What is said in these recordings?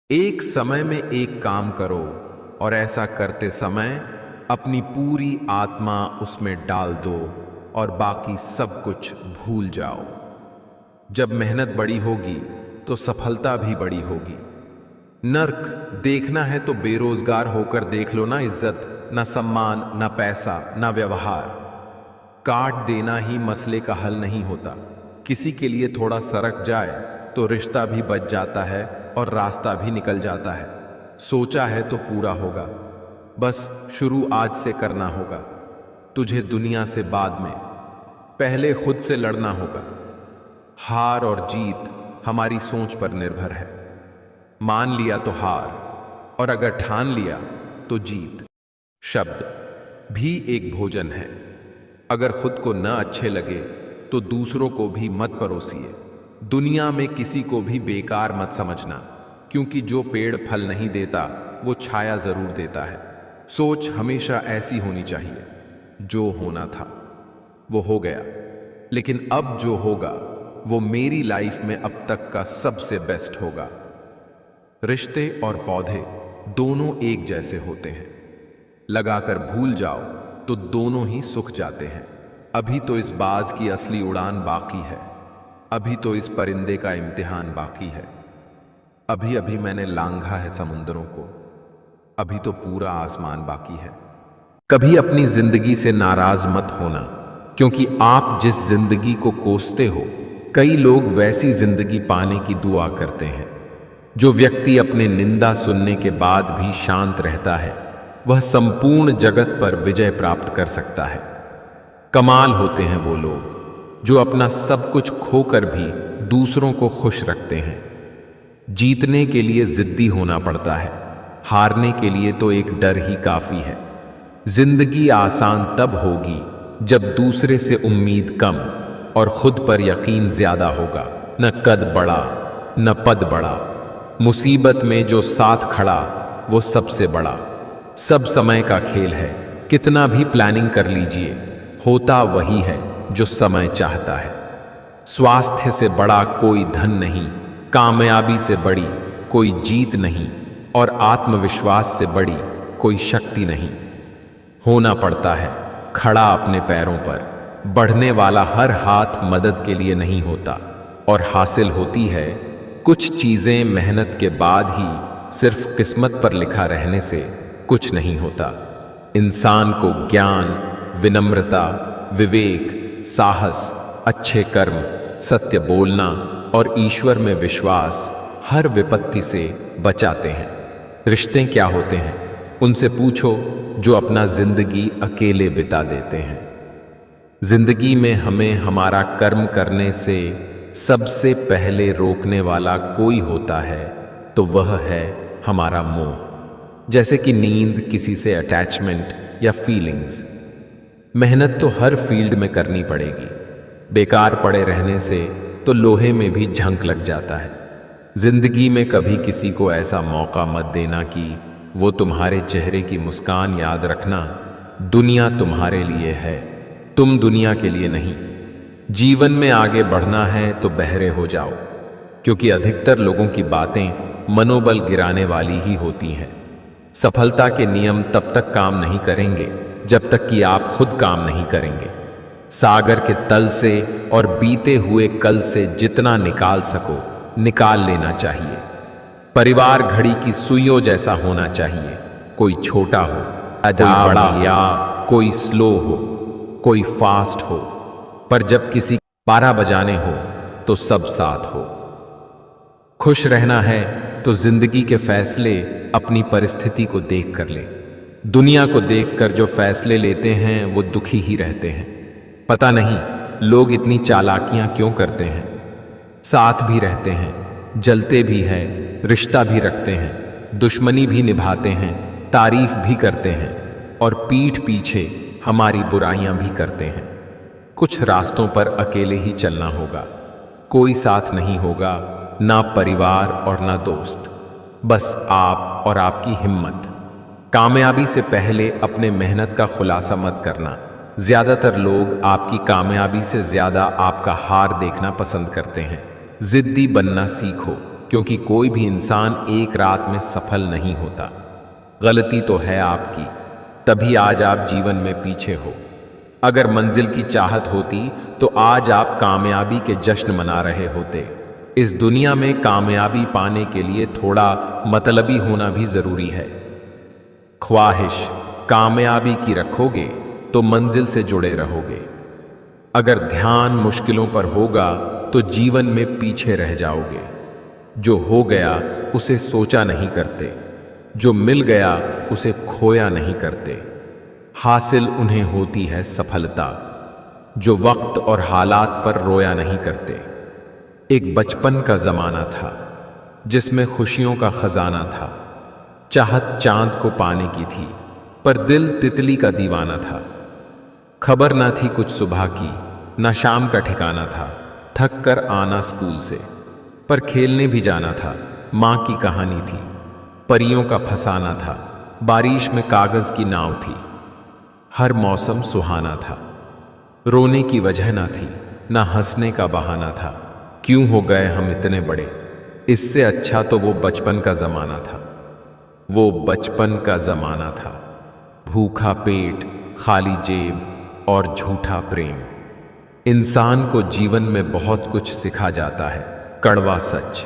एक समय में एक काम करो और ऐसा करते समय अपनी पूरी आत्मा उसमें डाल दो और बाकी सब कुछ भूल जाओ। जब मेहनत बड़ी होगी तो सफलता भी बड़ी होगी। नर्क देखना है तो बेरोजगार होकर देख लो ना। इज्जत ना, सम्मान ना, पैसा ना, व्यवहार काट देना ही मसले का हल नहीं होता। किसी के लिए थोड़ा सरक जाए तो रिश्ता भी बच जाता है और रास्ता भी निकल जाता है। सोचा है तो पूरा होगा, बस शुरू आज से करना होगा। तुझे दुनिया से बाद में, पहले खुद से लड़ना होगा। हार और जीत हमारी सोच पर निर्भर है। मान लिया तो हार, और अगर ठान लिया तो जीत। शब्द भी एक भोजन है। अगर खुद को न अच्छे लगे तो दूसरों को भी मत परोसिए। दुनिया में किसी को भी बेकार मत समझना, क्योंकि जो पेड़ फल नहीं देता वो छाया जरूर देता है। सोच हमेशा ऐसी होनी चाहिए, जो होना था वो हो गया, लेकिन अब जो होगा वो मेरी लाइफ में अब तक का सबसे बेस्ट होगा। रिश्ते और पौधे दोनों एक जैसे होते हैं। लगाकर भूल जाओ तो दोनों ही सूख जाते हैं। अभी तो इस बाज की असली उड़ान बाकी है। अभी तो इस परिंदे का इम्तिहान बाकी है। अभी अभी मैंने लांघा है समुंदरों को, अभी तो पूरा आसमान बाकी है। कभी अपनी जिंदगी से नाराज मत होना, क्योंकि आप जिस जिंदगी को कोसते हो, कई लोग वैसी जिंदगी पाने की दुआ करते हैं। जो व्यक्ति अपने निंदा सुनने के बाद भी शांत रहता है, वह संपूर्ण जगत पर विजय प्राप्त कर सकता है। कमाल होते हैं वो लोग जो अपना सब कुछ खोकर भी दूसरों को खुश रखते हैं। जीतने के लिए जिद्दी होना पड़ता है, हारने के लिए तो एक डर ही काफी है। जिंदगी आसान तब होगी जब दूसरे से उम्मीद कम और खुद पर यकीन ज्यादा होगा। न कद बड़ा न पद बड़ा, मुसीबत में जो साथ खड़ा वो सबसे बड़ा। सब समय का खेल है, कितना भी प्लानिंग कर लीजिए, होता वही है जो समय चाहता है। स्वास्थ्य से बड़ा कोई धन नहीं, कामयाबी से बड़ी कोई जीत नहीं, और आत्मविश्वास से बड़ी कोई शक्ति नहीं। होना पड़ता है खड़ा अपने पैरों पर। बढ़ने वाला हर हाथ मदद के लिए नहीं होता, और हासिल होती है कुछ चीजें मेहनत के बाद ही। सिर्फ किस्मत पर लिखा रहने से कुछ नहीं होता। इंसान को ज्ञान, विनम्रता, विवेक, साहस, अच्छे कर्म, सत्य बोलना और ईश्वर में विश्वास हर विपत्ति से बचाते हैं। रिश्ते क्या होते हैं, उनसे पूछो जो अपना जिंदगी अकेले बिता देते हैं। जिंदगी में हमें हमारा कर्म करने से सबसे पहले रोकने वाला कोई होता है, तो वह है हमारा मोह। जैसे कि नींद, किसी से अटैचमेंट या फीलिंग्स। मेहनत तो हर फील्ड में करनी पड़ेगी। बेकार पड़े रहने से तो लोहे में भी झंक लग जाता है। जिंदगी में कभी किसी को ऐसा मौका मत देना कि वो तुम्हारे चेहरे की मुस्कान याद रखना। दुनिया तुम्हारे लिए है, तुम दुनिया के लिए नहीं। जीवन में आगे बढ़ना है तो बहरे हो जाओ, क्योंकि अधिकतर लोगों की बातें मनोबल गिराने वाली ही होती हैं। सफलता के नियम तब तक काम नहीं करेंगे जब तक कि आप खुद काम नहीं करेंगे। सागर के तल से और बीते हुए कल से जितना निकाल सको निकाल लेना चाहिए। परिवार घड़ी की सुइयों जैसा होना चाहिए। कोई छोटा हो, कोई बड़ा, या कोई स्लो हो, कोई फास्ट हो, पर जब किसी 12 बजाने हो तो सब साथ हो। खुश रहना है तो जिंदगी के फैसले अपनी परिस्थिति को देख कर ले। दुनिया को देखकर जो फैसले लेते हैं वो दुखी ही रहते हैं। पता नहीं लोग इतनी चालाकियां क्यों करते हैं। साथ भी रहते हैं, जलते भी हैं, रिश्ता भी रखते हैं, दुश्मनी भी निभाते हैं, तारीफ भी करते हैं, और पीठ पीछे हमारी बुराइयां भी करते हैं। कुछ रास्तों पर अकेले ही चलना होगा। कोई साथ नहीं होगा, ना परिवार और ना दोस्त, बस आप और आपकी हिम्मत। कामयाबी से पहले अपने मेहनत का खुलासा मत करना। ज्यादातर लोग आपकी कामयाबी से ज्यादा आपका हार देखना पसंद करते हैं। जिद्दी बनना सीखो, क्योंकि कोई भी इंसान एक रात में सफल नहीं होता। गलती तो है आपकी, तभी आज आप जीवन में पीछे हो। अगर मंजिल की चाहत होती तो आज आप कामयाबी के जश्न मना रहे होते। इस दुनिया में कामयाबी पाने के लिए थोड़ा मतलबी होना भी जरूरी है। ख्वाहिश कामयाबी की रखोगे तो मंजिल से जुड़े रहोगे। अगर ध्यान मुश्किलों पर होगा तो जीवन में पीछे रह जाओगे। जो हो गया उसे सोचा नहीं करते, जो मिल गया उसे खोया नहीं करते। हासिल उन्हें होती है सफलता जो वक्त और हालात पर रोया नहीं करते। एक बचपन का जमाना था जिसमें खुशियों का खजाना था। चाहत चांद को पाने की थी पर दिल तितली का दीवाना था। खबर ना थी कुछ सुबह की, ना शाम का ठिकाना था। थक कर आना स्कूल से पर खेलने भी जाना था। माँ की कहानी थी, परियों का फसाना था। बारिश में कागज की नाव थी, हर मौसम सुहाना था। रोने की वजह ना थी, ना हंसने का बहाना था। क्यों हो गए हम इतने बड़े, इससे अच्छा तो वो बचपन का जमाना था। वो बचपन का जमाना था। भूखा पेट, खाली जेब और झूठा प्रेम। इंसान को जीवन में बहुत कुछ सिखा जाता है, कड़वा सच।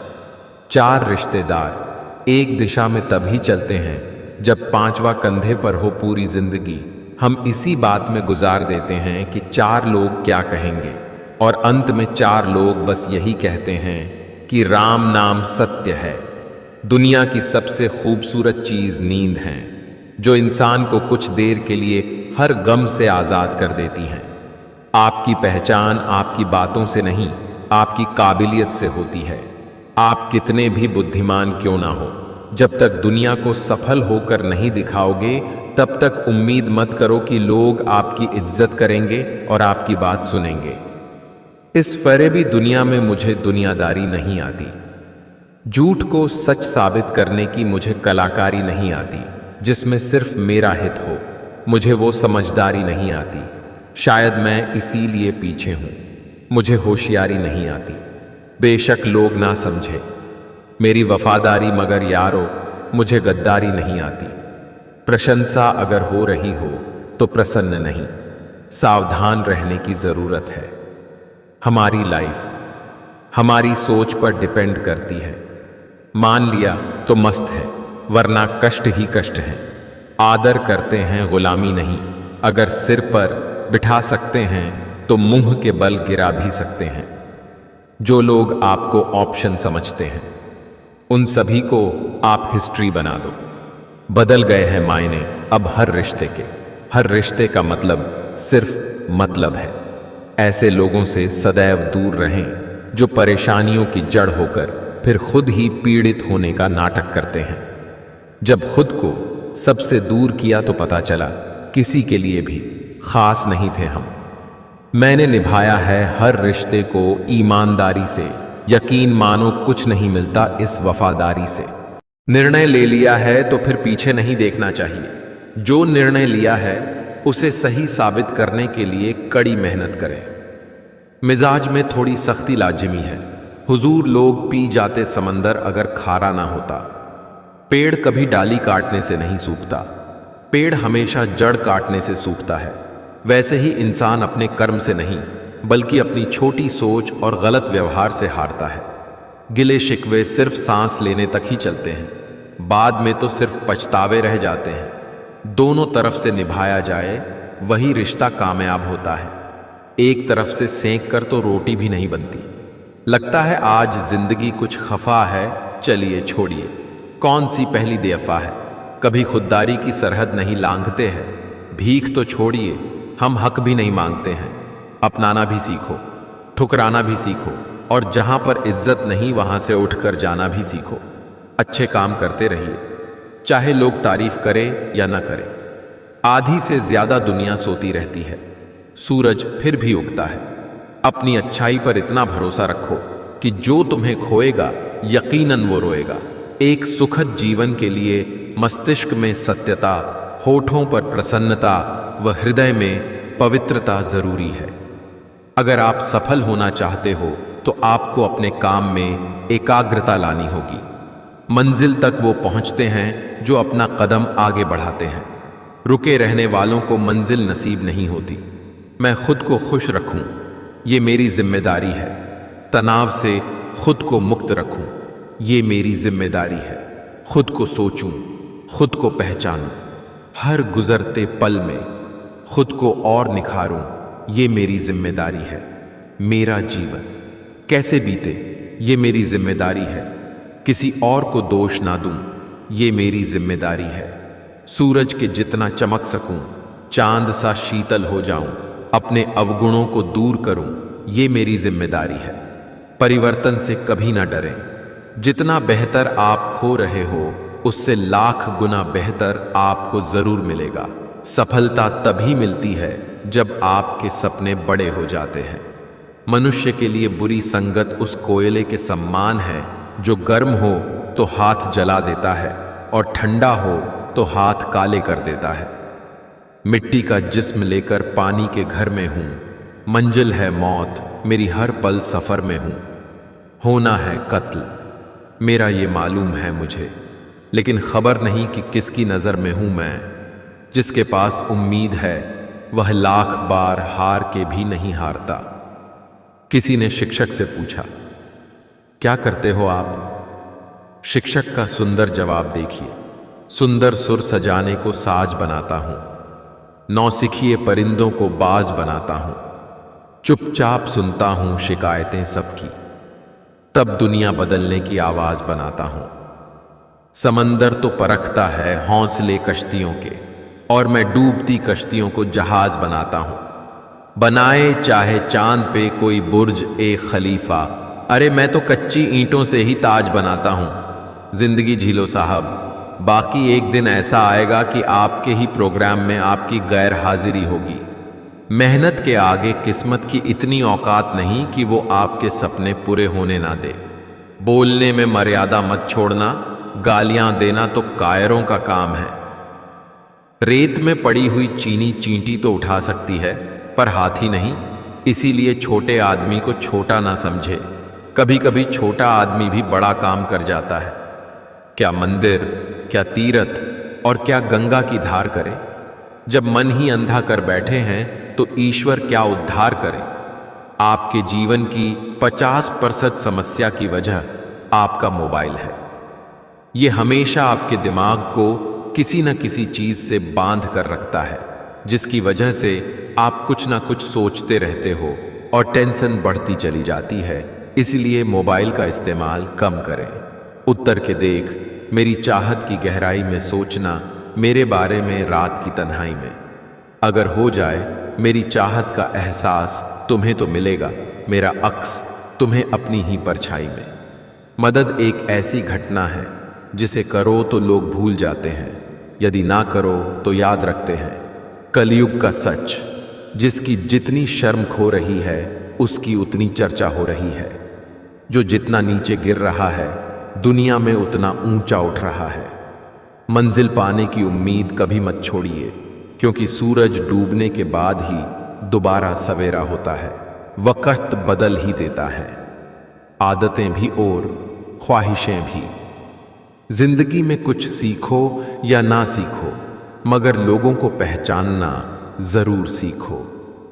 4 रिश्तेदार एक दिशा में तभी चलते हैं जब 5वां कंधे पर हो पूरी जिंदगी। हम इसी बात में गुजार देते हैं कि 4 लोग क्या कहेंगे, और अंत में 4 लोग बस यही कहते हैं कि राम नाम सत्य है। दुनिया की सबसे खूबसूरत चीज नींद है, जो इंसान को कुछ देर के लिए हर गम से आजाद कर देती हैं। आपकी पहचान आपकी बातों से नहीं, आपकी काबिलियत से होती है। आप कितने भी बुद्धिमान क्यों ना हो, जब तक दुनिया को सफल होकर नहीं दिखाओगे तब तक उम्मीद मत करो कि लोग आपकी इज्जत करेंगे और आपकी बात सुनेंगे। इस फरेबी दुनिया में मुझे दुनियादारी नहीं आती। झूठ को सच साबित करने की मुझे कलाकारी नहीं आती जिसमें सिर्फ मेरा हित हो। मुझे वो समझदारी नहीं आती, शायद मैं इसीलिए पीछे हूं। मुझे होशियारी नहीं आती, बेशक लोग ना समझे मेरी वफादारी, मगर यारो मुझे गद्दारी नहीं आती। प्रशंसा अगर हो रही हो तो प्रसन्न नहीं, सावधान रहने की जरूरत है। हमारी लाइफ हमारी सोच पर डिपेंड करती है। मान लिया तो मस्त है, वरना कष्ट ही कष्ट है। आदर करते हैं, गुलामी नहीं। अगर सिर पर बिठा सकते हैं तो मुंह के बल गिरा भी सकते हैं। जो लोग आपको ऑप्शन समझते हैं उन सभी को आप हिस्ट्री बना दो। बदल गए हैं मायने अब हर रिश्ते के। हर रिश्ते का मतलब सिर्फ मतलब है। ऐसे लोगों से सदैव दूर रहें जो परेशानियों की जड़ होकर फिर खुद ही पीड़ित होने का नाटक करते हैं। जब खुद को सबसे दूर किया तो पता चला किसी के लिए भी खास नहीं थे हम। मैंने निभाया है हर रिश्ते को ईमानदारी से। यकीन मानो कुछ नहीं मिलता इस वफादारी से। निर्णय ले लिया है तो फिर पीछे नहीं देखना चाहिए। जो निर्णय लिया है उसे सही साबित करने के लिए कड़ी मेहनत करें। मिजाज में थोड़ी सख्ती लाजिमी है। हुजूर लोग पी जाते समंदर अगर खारा ना होता। पेड़ कभी डाली काटने से नहीं सूखता, पेड़ हमेशा जड़ काटने से सूखता है। वैसे ही इंसान अपने कर्म से नहीं बल्कि अपनी छोटी सोच और गलत व्यवहार से हारता है। गिले शिकवे सिर्फ सांस लेने तक ही चलते हैं, बाद में तो सिर्फ पछतावे रह जाते हैं। दोनों तरफ से निभाया जाए वही रिश्ता कामयाब होता है। एक तरफ से सेंक कर तो रोटी भी नहीं बनती। लगता है आज जिंदगी कुछ खफा है, चलिए छोड़िए, कौन सी पहली दफा है। कभी खुददारी की सरहद नहीं लांघते हैं। भीख तो छोड़िए, हम हक भी नहीं मांगते हैं। अपनाना भी सीखो, ठुकराना भी सीखो, और जहां पर इज्जत नहीं वहां से उठकर जाना भी सीखो। अच्छे काम करते रहिए, चाहे लोग तारीफ करें या ना करें। आधी से ज्यादा दुनिया सोती रहती है, सूरज फिर भी उगता है। अपनी अच्छाई पर इतना भरोसा रखो कि जो तुम्हें खोएगा यकीनन वो रोएगा। एक सुखद जीवन के लिए मस्तिष्क में सत्यता, होठों पर प्रसन्नता व हृदय में पवित्रता जरूरी है। अगर आप सफल होना चाहते हो तो आपको अपने काम में एकाग्रता लानी होगी। मंजिल तक वो पहुंचते हैं जो अपना कदम आगे बढ़ाते हैं। रुके रहने वालों को मंजिल नसीब नहीं होती। मैं खुद को खुश रखूं, ये मेरी जिम्मेदारी है। तनाव से खुद को मुक्त रखूं, ये मेरी जिम्मेदारी है। खुद को सोचूं, खुद को पहचानूं, हर गुजरते पल में खुद को और निखारूं, ये मेरी जिम्मेदारी है। मेरा जीवन कैसे बीते, ये मेरी जिम्मेदारी है। किसी और को दोष ना दूं, ये मेरी जिम्मेदारी है। सूरज के जितना चमक सकूं, चांद सा शीतल हो जाऊं, अपने अवगुणों को दूर करूं, ये मेरी जिम्मेदारी है। परिवर्तन से कभी ना डरें। जितना बेहतर आप खो रहे हो, उससे लाख गुना बेहतर आपको जरूर मिलेगा। सफलता तभी मिलती है जब आपके सपने बड़े हो जाते हैं। मनुष्य के लिए बुरी संगत उस कोयले के समान है जो गर्म हो तो हाथ जला देता है और ठंडा हो तो हाथ काले कर देता है। मिट्टी का जिस्म लेकर पानी के घर में हूं, मंजिल है मौत, मेरी हर पल सफर में हूं। होना है कत्ल, मेरा ये मालूम है मुझे, लेकिन खबर नहीं कि किसकी नजर में हूं मैं। जिसके पास उम्मीद है वह लाख बार हार के भी नहीं हारता। किसी ने शिक्षक से पूछा, क्या करते हो आप? शिक्षक का सुंदर जवाब देखिए, सुंदर सुर सजाने को साज बनाता हूं, नौसिखिए परिंदों को बाज बनाता हूं, चुपचाप सुनता हूं शिकायतें सबकी, तब दुनिया बदलने की आवाज बनाता हूं। समंदर तो परखता है हौसले कश्तियों के, और मैं डूबती कश्तियों को जहाज बनाता हूं। बनाए चाहे चांद पे कोई बुर्ज ए खलीफा, अरे मैं तो कच्ची ईंटों से ही ताज बनाता हूं। जिंदगी झीलो साहब, बाकी एक दिन ऐसा आएगा कि आपके ही प्रोग्राम में आपकी गैर हाजिरी होगी। मेहनत के आगे किस्मत की इतनी औकात नहीं कि वो आपके सपने पूरे होने ना दे। बोलने में मर्यादा मत छोड़ना, गालियां देना तो कायरों का काम है। रेत में पड़ी हुई चीनी चींटी तो उठा सकती है, पर हाथी नहीं। इसीलिए छोटे आदमी को छोटा ना समझे। कभी कभी छोटा आदमी भी बड़ा काम कर जाता है। क्या मंदिर, क्या तीर्थ और क्या गंगा की धार करे। जब मन ही अंधा कर बैठे हैं तो ईश्वर क्या उद्धार करे। आपके जीवन की 50% समस्या की वजह आपका मोबाइल है। ये हमेशा आपके दिमाग को किसी न किसी चीज से बांध कर रखता है, जिसकी वजह से आप कुछ ना कुछ सोचते रहते हो और टेंशन बढ़ती चली जाती है। इसलिए मोबाइल का इस्तेमाल कम करें। उत्तर के देख, मेरी चाहत की गहराई में सोचना, मेरे बारे में रात की तन्हाई में। अगर हो जाए मेरी चाहत का एहसास, तुम्हें तो मिलेगा मेरा अक्स तुम्हें अपनी ही परछाई में। मदद एक ऐसी घटना है जिसे करो तो लोग भूल जाते हैं, यदि ना करो तो याद रखते हैं। कलयुग का सच, जिसकी जितनी शर्म खो रही है उसकी उतनी चर्चा हो रही है। जो जितना नीचे गिर रहा है दुनिया में उतना ऊंचा उठ रहा है। मंजिल पाने की उम्मीद कभी मत छोड़िए, क्योंकि सूरज डूबने के बाद ही दोबारा सवेरा होता है। वक्त बदल ही देता है, आदतें भी और ख्वाहिशें भी। जिंदगी में कुछ सीखो या ना सीखो, मगर लोगों को पहचानना जरूर सीखो,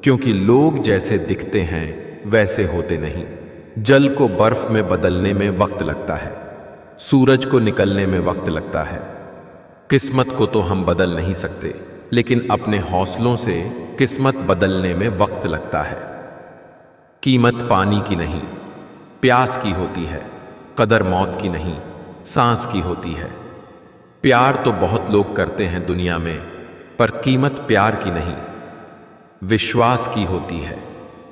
क्योंकि लोग जैसे दिखते हैं वैसे होते नहीं। जल को बर्फ में बदलने में वक्त लगता है, सूरज को निकलने में वक्त लगता है। किस्मत को तो हम बदल नहीं सकते, लेकिन अपने हौसलों से किस्मत बदलने में वक्त लगता है। कीमत पानी की नहीं, प्यास की होती है। कदर मौत की नहीं, सांस की होती है। प्यार तो बहुत लोग करते हैं दुनिया में, पर कीमत प्यार की नहीं, विश्वास की होती है।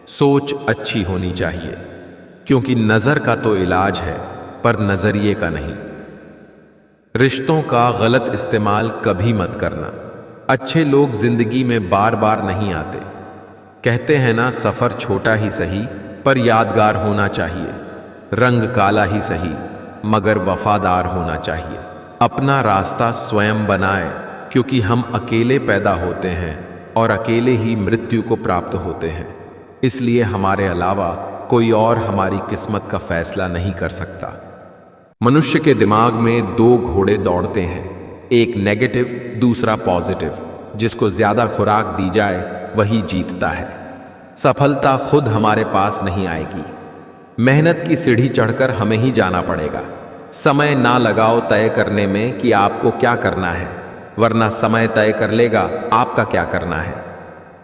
सोच अच्छी होनी चाहिए, क्योंकि नजर का तो इलाज है, पर नजरिए का नहीं। रिश्तों का गलत इस्तेमाल कभी मत करना। अच्छे लोग जिंदगी में बार बार नहीं आते। कहते हैं ना, सफर छोटा ही सही पर यादगार होना चाहिए। रंग काला ही सही मगर वफादार होना चाहिए। अपना रास्ता स्वयं बनाए, क्योंकि हम अकेले पैदा होते हैं और अकेले ही मृत्यु को प्राप्त होते हैं। इसलिए हमारे अलावा कोई और हमारी किस्मत का फैसला नहीं कर सकता। मनुष्य के दिमाग में दो घोड़े दौड़ते हैं, एक नेगेटिव, दूसरा पॉजिटिव। जिसको ज्यादा खुराक दी जाए वही जीतता है। सफलता खुद हमारे पास नहीं आएगी, मेहनत की सीढ़ी चढ़कर हमें ही जाना पड़ेगा। समय ना लगाओ तय करने में कि आपको क्या करना है, वरना समय तय कर लेगा आपका क्या करना है।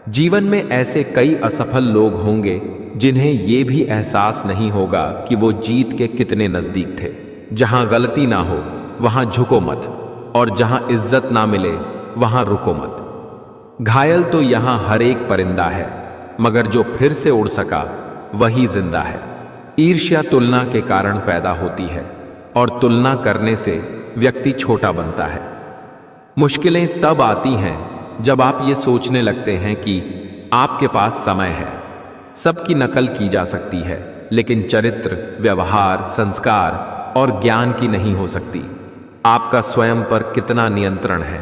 जीवन में ऐसे कई असफल लोग होंगे जिन्हें यह भी एहसास नहीं होगा कि वो जीत के कितने नजदीक थे। जहां गलती ना हो वहां झुको मत, और जहां इज्जत ना मिले वहां रुको मत। घायल तो यहां हर एक परिंदा है, मगर जो फिर से उड़ सका वही जिंदा है। ईर्ष्या तुलना के कारण पैदा होती है, और तुलना करने से व्यक्ति छोटा बनता है। मुश्किलें तब आती हैं जब आप ये सोचने लगते हैं कि आपके पास समय है। सबकी नकल की जा सकती है, लेकिन चरित्र, व्यवहार, संस्कार और ज्ञान की नहीं हो सकती। आपका स्वयं पर कितना नियंत्रण है,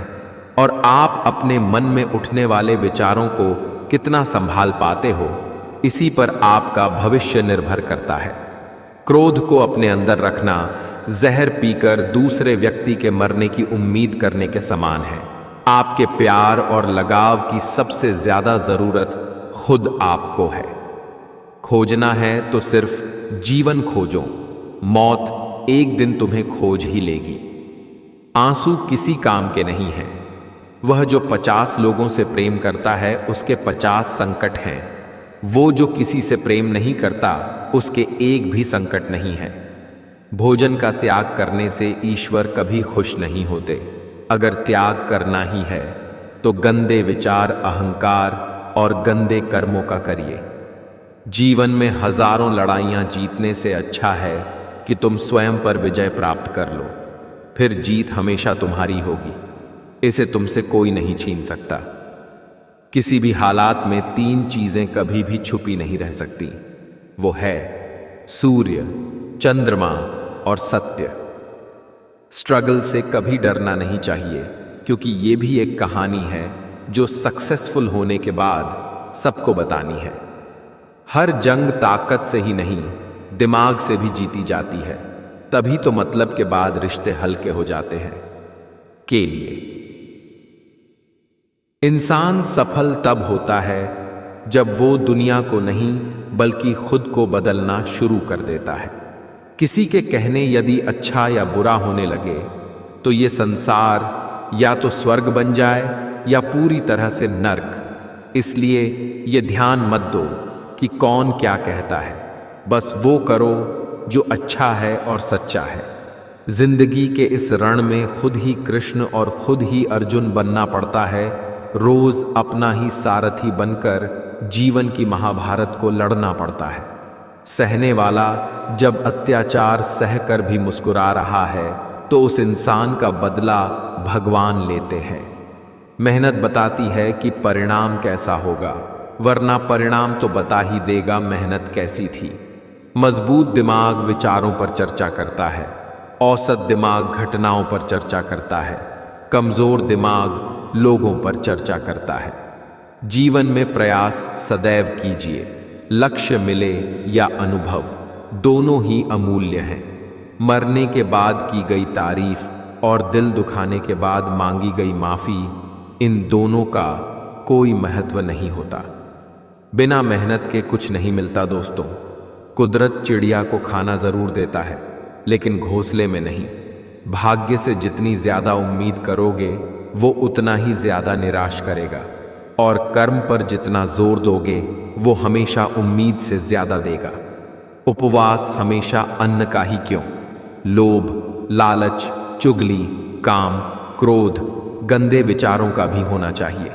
और आप अपने मन में उठने वाले विचारों को कितना संभाल पाते हो, इसी पर आपका भविष्य निर्भर करता है। क्रोध को अपने अंदर रखना जहर पीकर दूसरे व्यक्ति के मरने की उम्मीद करने के समान है। आपके प्यार और लगाव की सबसे ज्यादा जरूरत खुद आपको है। खोजना है तो सिर्फ जीवन खोजो, मौत एक दिन तुम्हें खोज ही लेगी। आंसू किसी काम के नहीं हैं। वह जो 50 लोगों से प्रेम करता है उसके 50 संकट हैं। वो जो किसी से प्रेम नहीं करता उसके एक भी संकट नहीं है। भोजन का त्याग करने से ईश्वर कभी खुश नहीं होते। अगर त्याग करना ही है तो गंदे विचार, अहंकार और गंदे कर्मों का करिए। जीवन में हजारों लड़ाइयां जीतने से अच्छा है कि तुम स्वयं पर विजय प्राप्त कर लो, फिर जीत हमेशा तुम्हारी होगी। इसे तुमसे कोई नहीं छीन सकता। किसी भी हालात में 3 चीजें कभी भी छुपी नहीं रह सकती। वो है सूर्य, चंद्रमा और सत्य। स्ट्रगल से कभी डरना नहीं चाहिए, क्योंकि ये भी एक कहानी है जो सक्सेसफुल होने के बाद सबको बतानी है। हर जंग ताकत से ही नहीं, दिमाग से भी जीती जाती है। तभी तो मतलब के बाद रिश्ते हल्के हो जाते हैं। के लिए इंसान सफल तब होता है जब वो दुनिया को नहीं बल्कि खुद को बदलना शुरू कर देता है। किसी के कहने यदि अच्छा या बुरा होने लगे तो ये संसार या तो स्वर्ग बन जाए या पूरी तरह से नर्क। इसलिए ये ध्यान मत दो कि कौन क्या कहता है, बस वो करो जो अच्छा है और सच्चा है। जिंदगी के इस रण में खुद ही कृष्ण और खुद ही अर्जुन बनना पड़ता है। रोज अपना ही सारथी बनकर जीवन की महाभारत को लड़ना पड़ता है। सहने वाला जब अत्याचार सहकर भी मुस्कुरा रहा है तो उस इंसान का बदला भगवान लेते हैं। मेहनत बताती है कि परिणाम कैसा होगा, वरना परिणाम तो बता ही देगा मेहनत कैसी थी। मजबूत दिमाग विचारों पर चर्चा करता है, औसत दिमाग घटनाओं पर चर्चा करता है, कमजोर दिमाग लोगों पर चर्चा करता है। जीवन में प्रयास सदैव कीजिए। लक्ष्य मिले या अनुभव, दोनों ही अमूल्य हैं। मरने के बाद की गई तारीफ और दिल दुखाने के बाद मांगी गई माफी, इन दोनों का कोई महत्व नहीं होता। बिना मेहनत के कुछ नहीं मिलता दोस्तों। कुदरत चिड़िया को खाना जरूर देता है, लेकिन घोंसले में नहीं। भाग्य से जितनी ज्यादा उम्मीद करोगे वो उतना ही ज्यादा निराश करेगा, और कर्म पर जितना जोर दोगे वो हमेशा उम्मीद से ज्यादा देगा। उपवास हमेशा अन्न का ही क्यों, लोभ, लालच, चुगली, काम, क्रोध, गंदे विचारों का भी होना चाहिए।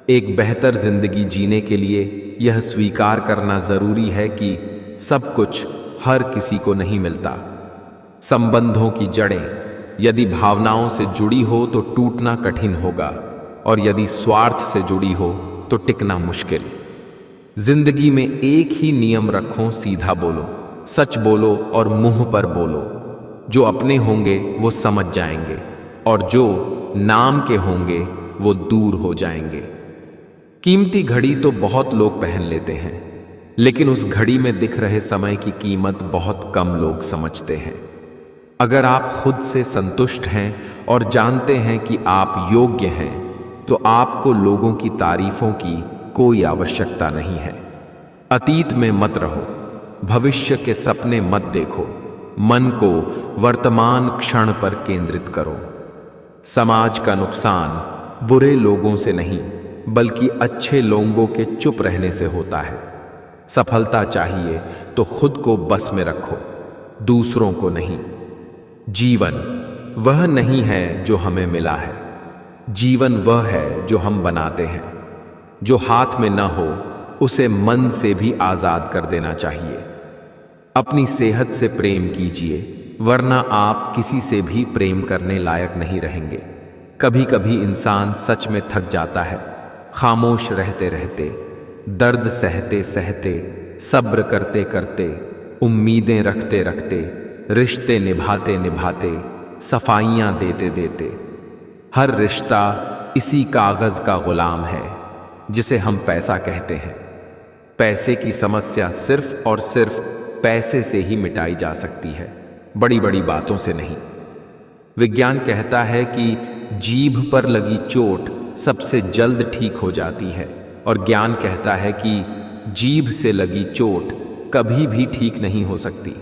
एक बेहतर जिंदगी जीने के लिए यह स्वीकार करना जरूरी है कि सब कुछ हर किसी को नहीं मिलता। संबंधों की जड़ें यदि भावनाओं से जुड़ी हो तो टूटना कठिन होगा, और यदि स्वार्थ से जुड़ी हो तो टिकना मुश्किल। जिंदगी में एक ही नियम रखो, सीधा बोलो, सच बोलो और मुंह पर बोलो। जो अपने होंगे वो समझ जाएंगे, और जो नाम के होंगे वो दूर हो जाएंगे। कीमती घड़ी तो बहुत लोग पहन लेते हैं, लेकिन उस घड़ी में दिख रहे समय की कीमत बहुत कम लोग समझते हैं। अगर आप खुद से संतुष्ट हैं और जानते हैं कि आप योग्य हैं, तो आपको लोगों की तारीफों की कोई आवश्यकता नहीं है। अतीत में मत रहो, भविष्य के सपने मत देखो, मन को वर्तमान क्षण पर केंद्रित करो। समाज का नुकसान बुरे लोगों से नहीं, बल्कि अच्छे लोगों के चुप रहने से होता है। सफलता चाहिए तो खुद को बस में रखो, दूसरों को नहीं। जीवन वह नहीं है जो हमें मिला है, जीवन वह है जो हम बनाते हैं। जो हाथ में न हो उसे मन से भी आजाद कर देना चाहिए। अपनी सेहत से प्रेम कीजिए, वरना आप किसी से भी प्रेम करने लायक नहीं रहेंगे। कभी कभी इंसान सच में थक जाता है, खामोश रहते रहते, दर्द सहते सहते, सब्र करते करते, उम्मीदें रखते रखते, रिश्ते निभाते निभाते, सफाइयां देते देते। हर रिश्ता इसी कागज का गुलाम है जिसे हम पैसा कहते हैं। पैसे की समस्या सिर्फ और सिर्फ पैसे से ही मिटाई जा सकती है, बड़ी बड़ी बातों से नहीं। विज्ञान कहता है कि जीभ पर लगी चोट सबसे जल्द ठीक हो जाती है, और ज्ञान कहता है कि जीभ से लगी चोट कभी भी ठीक नहीं हो सकती।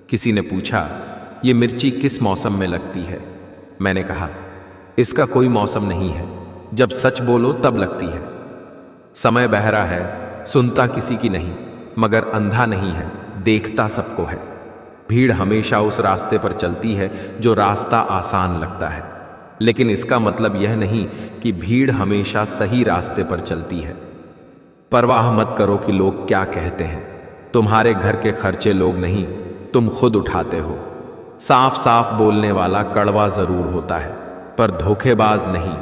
किसी ने पूछा, ये मिर्ची किस मौसम में लगती है? मैंने कहा, इसका कोई मौसम नहीं है, जब सच बोलो तब लगती है। समय बहरा है, सुनता किसी की नहीं, मगर अंधा नहीं है, देखता सबको है। भीड़ हमेशा उस रास्ते पर चलती है जो रास्ता आसान लगता है, लेकिन इसका मतलब यह नहीं कि भीड़ हमेशा सही रास्ते पर चलती है। परवाह मत करो कि लोग क्या कहते हैं, तुम्हारे घर के खर्चे लोग नहीं, तुम खुद उठाते हो। साफ साफ बोलने वाला कड़वा जरूर होता है, पर धोखेबाज नहीं।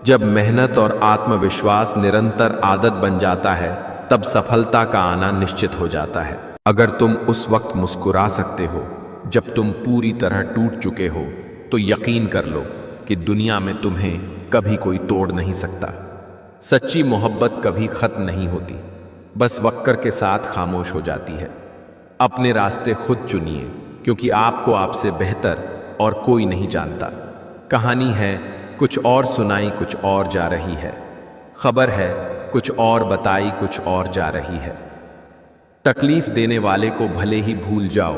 जब मेहनत और आत्मविश्वास निरंतर आदत बन जाता है, तब सफलता का आना निश्चित हो जाता है। अगर तुम उस वक्त मुस्कुरा सकते हो जब तुम पूरी तरह टूट चुके हो, तो यकीन कर लो कि दुनिया में तुम्हें कभी कोई तोड़ नहीं सकता। सच्ची मोहब्बत कभी खत्म नहीं होती, बस वक्त के साथ खामोश हो जाती है। अपने रास्ते खुद चुनिए, क्योंकि आपको आपसे बेहतर और कोई नहीं जानता। कहानी है कुछ और सुनाई कुछ और जा रही है, खबर है कुछ और बताई कुछ और जा रही है। तकलीफ देने वाले को भले ही भूल जाओ,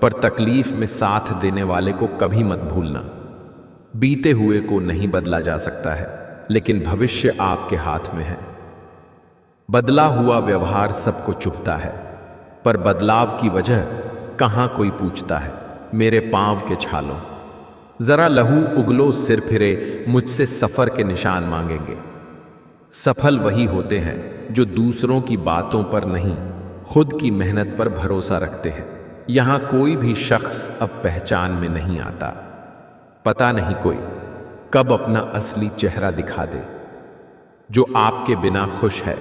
पर तकलीफ में साथ देने वाले को कभी मत भूलना। बीते हुए को नहीं बदला जा सकता है, लेकिन भविष्य आपके हाथ में है। बदला हुआ व्यवहार सबको चुभता है, पर बदलाव की वजह कहाँ कोई पूछता है। मेरे पांव के छालों, जरा लहू उगलो सिर फिरे, मुझसे सफर के निशान मांगेंगे। सफल वही होते हैं जो दूसरों की बातों पर नहीं, खुद की मेहनत पर भरोसा रखते हैं। यहां कोई भी शख्स अब पहचान में नहीं आता। पता नहीं कोई कब अपना असली चेहरा दिखा दे। जो आपके बिना खुश है,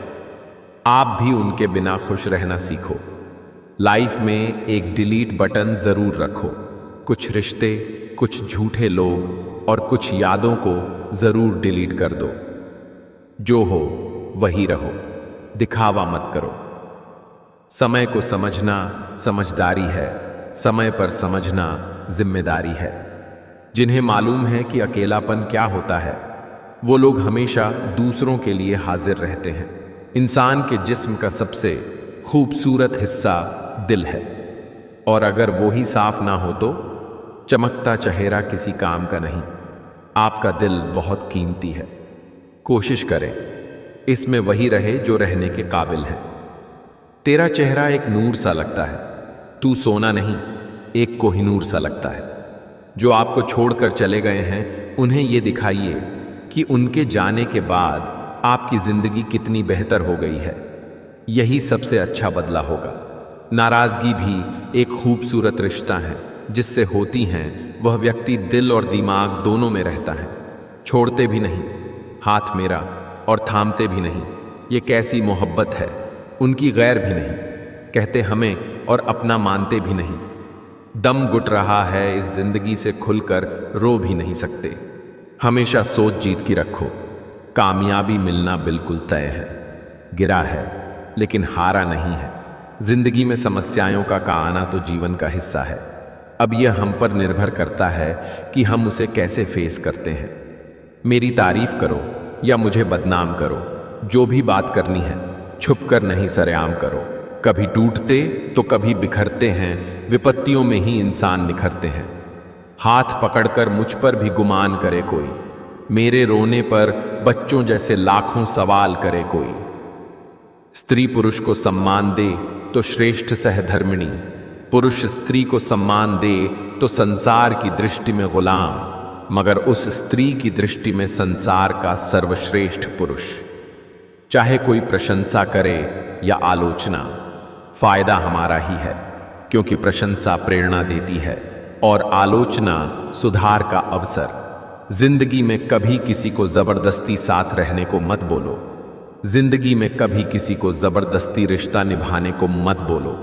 आप भी उनके बिना खुश रहना सीखो। लाइफ में एक डिलीट बटन जरूर रखो। कुछ रिश्ते, कुछ झूठे लोग और कुछ यादों को जरूर डिलीट कर दो। जो हो वही रहो, दिखावा मत करो। समय को समझना समझदारी है, समय पर समझना जिम्मेदारी है। जिन्हें मालूम है कि अकेलापन क्या होता है, वो लोग हमेशा दूसरों के लिए हाजिर रहते हैं। इंसान के जिस्म का सबसे खूबसूरत हिस्सा दिल है, और अगर वो ही साफ ना हो तो चमकता चेहरा किसी काम का नहीं। आपका दिल बहुत कीमती है, कोशिश करें इसमें वही रहे जो रहने के काबिल है। तेरा चेहरा एक नूर सा लगता है, तू सोना नहीं एक कोहिनूर सा लगता है। जो आपको छोड़कर चले गए हैं, उन्हें ये दिखाइए कि उनके जाने के बाद आपकी जिंदगी कितनी बेहतर हो गई है। यही सबसे अच्छा बदला होगा। नाराजगी भी एक खूबसूरत रिश्ता है, जिससे होती हैं वह व्यक्ति दिल और दिमाग दोनों में रहता है। छोड़ते भी नहीं, हाथ मेरा और थामते भी नहीं। ये कैसी मोहब्बत है, उनकी गैर भी नहीं, कहते हमें और अपना मानते भी नहीं। दम घुट रहा है इस जिंदगी से, खुलकर रो भी नहीं सकते। हमेशा सोच जीत की रखो, कामयाबी मिलना बिल्कुल तय है। गिरा है लेकिन हारा नहीं है। जिंदगी में समस्याओं का आना तो जीवन का हिस्सा है। अब यह हम पर निर्भर करता है कि हम उसे कैसे फेस करते हैं। मेरी तारीफ करो या मुझे बदनाम करो, जो भी बात करनी है छुपकर नहीं सरेआम करो। कभी टूटते तो कभी बिखरते हैं, विपत्तियों में ही इंसान निखरते हैं। हाथ पकड़कर मुझ पर भी गुमान करे कोई, मेरे रोने पर बच्चों जैसे लाखों सवाल करे कोई। स्त्री पुरुष को सम्मान दे तो श्रेष्ठ सहधर्मिणी, पुरुष स्त्री को सम्मान दे तो संसार की दृष्टि में गुलाम, मगर उस स्त्री की दृष्टि में संसार का सर्वश्रेष्ठ पुरुष। चाहे कोई प्रशंसा करे या आलोचना, फायदा हमारा ही है, क्योंकि प्रशंसा प्रेरणा देती है और आलोचना सुधार का अवसर। जिंदगी में कभी किसी को जबरदस्ती साथ रहने को मत बोलो। जिंदगी में कभी किसी को जबरदस्ती रिश्ता निभाने को मत बोलो।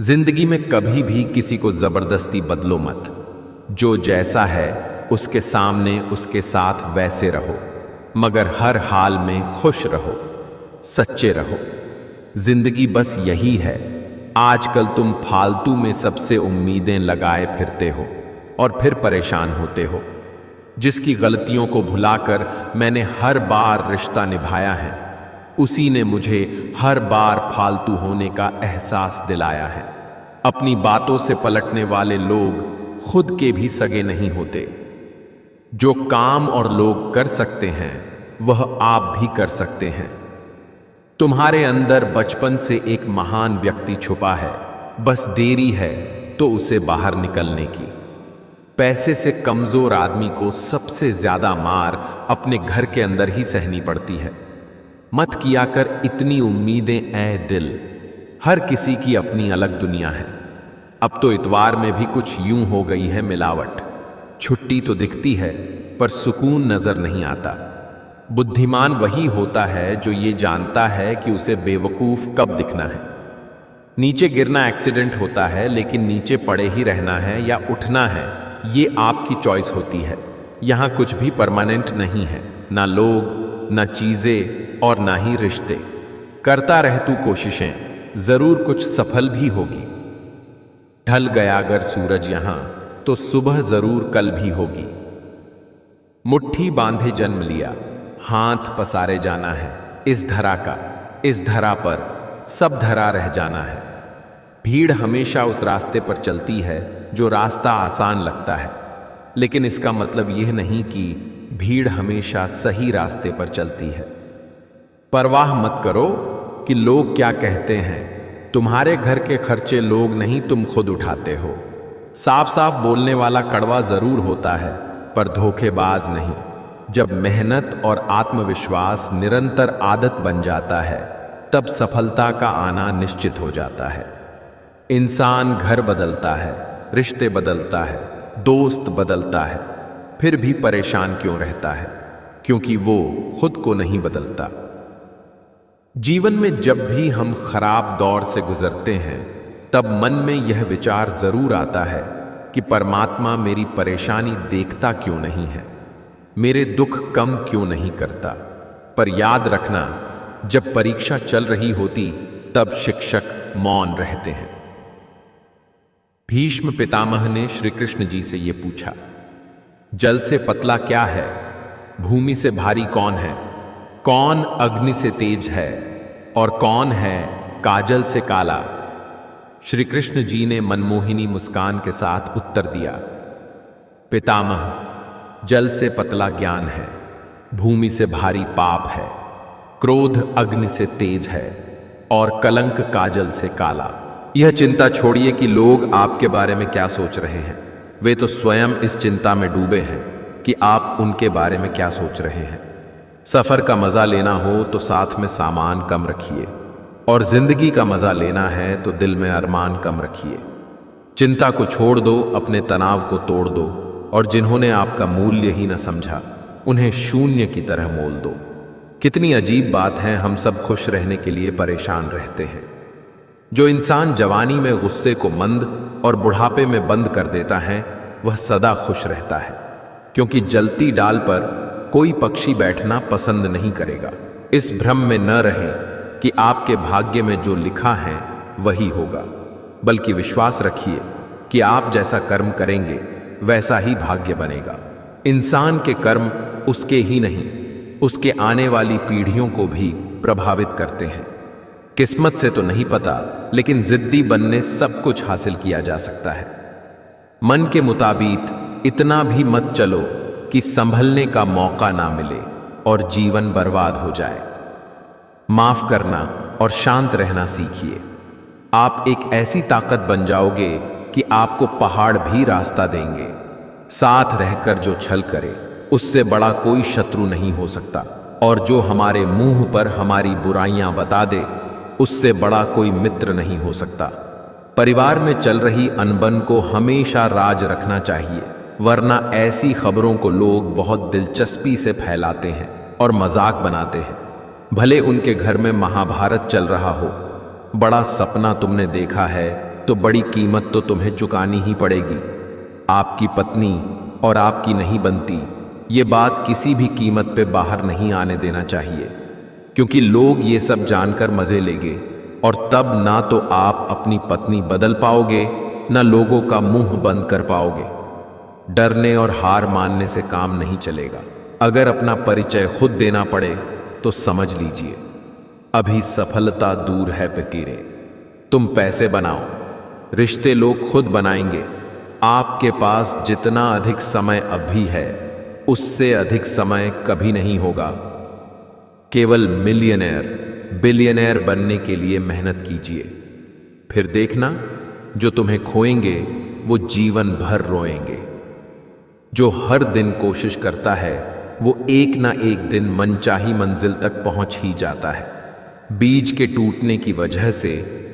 जिंदगी में कभी भी किसी को जबरदस्ती बदलो मत। जो जैसा है उसके सामने उसके साथ वैसे रहो, मगर हर हाल में खुश रहो, सच्चे रहो। जिंदगी बस यही है। आजकल तुम फालतू में सबसे उम्मीदें लगाए फिरते हो और फिर परेशान होते हो। जिसकी गलतियों को भुलाकर मैंने हर बार रिश्ता निभाया है, उसी ने मुझे हर बार फालतू होने का एहसास दिलाया है। अपनी बातों से पलटने वाले लोग खुद के भी सगे नहीं होते। जो काम और लोग कर सकते हैं वह आप भी कर सकते हैं। तुम्हारे अंदर बचपन से एक महान व्यक्ति छुपा है, बस देरी है तो उसे बाहर निकलने की। पैसे से कमजोर आदमी को सबसे ज्यादा मार अपने घर के अंदर ही सहनी पड़ती है। मत किया कर इतनी उम्मीदें ऐ दिल, हर किसी की अपनी अलग दुनिया है। अब तो इतवार में भी कुछ यूं हो गई है मिलावट। छुट्टी तो दिखती है पर सुकून नजर नहीं आता। बुद्धिमान वही होता है जो ये जानता है कि उसे बेवकूफ कब दिखना है। नीचे गिरना एक्सीडेंट होता है, लेकिन नीचे पड़े ही रहना है या उठना है, ये आपकी चॉइस होती है। यहां कुछ भी परमानेंट नहीं है, ना लोग, ना चीजें और ना ही रिश्ते। करता रह तू कोशिशें, जरूर कुछ सफल भी होगी। ढल गया अगर सूरज यहां तो सुबह जरूर कल भी होगी। मुट्ठी बांधे जन्म लिया, हाथ पसारे जाना है। इस धरा का, इस धरा पर सब धरा रह जाना है। भीड़ हमेशा उस रास्ते पर चलती है जो रास्ता आसान लगता है, लेकिन इसका मतलब यह नहीं कि भीड़ हमेशा सही रास्ते पर चलती है। परवाह मत करो कि लोग क्या कहते हैं। तुम्हारे घर के खर्चे लोग नहीं, तुम खुद उठाते हो। साफ साफ बोलने वाला कड़वा जरूर होता है, पर धोखेबाज नहीं। जब मेहनत और आत्मविश्वास निरंतर आदत बन जाता है, तब सफलता का आना निश्चित हो जाता है। इंसान घर बदलता है, रिश्ते बदलता है, दोस्त बदलता है, फिर भी परेशान क्यों रहता है? क्योंकि वो खुद को नहीं बदलता। जीवन में जब भी हम खराब दौर से गुजरते हैं, तब मन में यह विचार जरूर आता है कि परमात्मा मेरी परेशानी देखता क्यों नहीं है, मेरे दुख कम क्यों नहीं करता। पर याद रखना, जब परीक्षा चल रही होती तब शिक्षक मौन रहते हैं। भीष्म पितामह ने श्री कृष्ण जी से यह पूछा, जल से पतला क्या है, भूमि से भारी कौन है, कौन अग्नि से तेज है और कौन है काजल से काला? श्री कृष्ण जी ने मनमोहिनी मुस्कान के साथ उत्तर दिया, पितामह, जल से पतला ज्ञान है, भूमि से भारी पाप है, क्रोध अग्नि से तेज है और कलंक काजल से काला। यह चिंता छोड़िए कि लोग आपके बारे में क्या सोच रहे हैं। वे तो स्वयं इस चिंता में डूबे हैं कि आप उनके बारे में क्या सोच रहे हैं। सफर का मजा लेना हो तो साथ में सामान कम रखिए, और जिंदगी का मजा लेना है तो दिल में अरमान कम रखिए। चिंता को छोड़ दो, अपने तनाव को तोड़ दो, और जिन्होंने आपका मूल्य ही न समझा, उन्हें शून्य की तरह मोल दो। कितनी अजीब बात है, हम सब खुश रहने के लिए परेशान रहते हैं। जो इंसान जवानी में गुस्से को मंद और बुढ़ापे में बंद कर देता है, वह सदा खुश रहता है, क्योंकि जलती डाल पर कोई पक्षी बैठना पसंद नहीं करेगा। इस भ्रम में न रहें कि आपके भाग्य में जो लिखा है वही होगा, बल्कि विश्वास रखिए कि आप जैसा कर्म करेंगे वैसा ही भाग्य बनेगा। इंसान के कर्म उसके ही नहीं, उसके आने वाली पीढ़ियों को भी प्रभावित करते हैं। किस्मत से तो नहीं पता, लेकिन जिद्दी बनने सब कुछ हासिल किया जा सकता है। मन के मुताबिक इतना भी मत चलो कि संभलने का मौका ना मिले और जीवन बर्बाद हो जाए। माफ करना और शांत रहना सीखिए। आप एक ऐसी ताकत बन जाओगे कि आपको पहाड़ भी रास्ता देंगे। साथ रहकर जो छल करे उससे बड़ा कोई शत्रु नहीं हो सकता, और जो हमारे मुंह पर हमारी बुराइयां बता दे उससे बड़ा कोई मित्र नहीं हो सकता। परिवार में चल रही अनबन को हमेशा राज रखना चाहिए, वरना ऐसी खबरों को लोग बहुत दिलचस्पी से फैलाते हैं और मजाक बनाते हैं। भले उनके घर में महाभारत चल रहा हो, बड़ा सपना तुमने देखा है तो बड़ी कीमत तो तुम्हें चुकानी ही पड़ेगी। आपकी पत्नी और आपकी नहीं बनती, ये बात किसी भी कीमत पे बाहर नहीं आने देना चाहिए, क्योंकि लोग ये सब जानकर मजे लेंगे और तब ना तो आप अपनी पत्नी बदल पाओगे, ना लोगों का मुंह बंद कर पाओगे। डरने और हार मानने से काम नहीं चलेगा। अगर अपना परिचय खुद देना पड़े तो समझ लीजिए अभी सफलता दूर है फकीरे। तुम पैसे बनाओ, रिश्ते लोग खुद बनाएंगे। आपके पास जितना अधिक समय अभी है उससे अधिक समय कभी नहीं होगा। केवल मिलियनेयर बिलियनेयर बनने के लिए मेहनत कीजिए, फिर देखना जो तुम्हें खोएंगे वो जीवन भर रोएंगे। जो हर दिन कोशिश करता है वो एक ना एक दिन मनचाही मंजिल तक पहुंच ही जाता है। बीज के टूटने की वजह से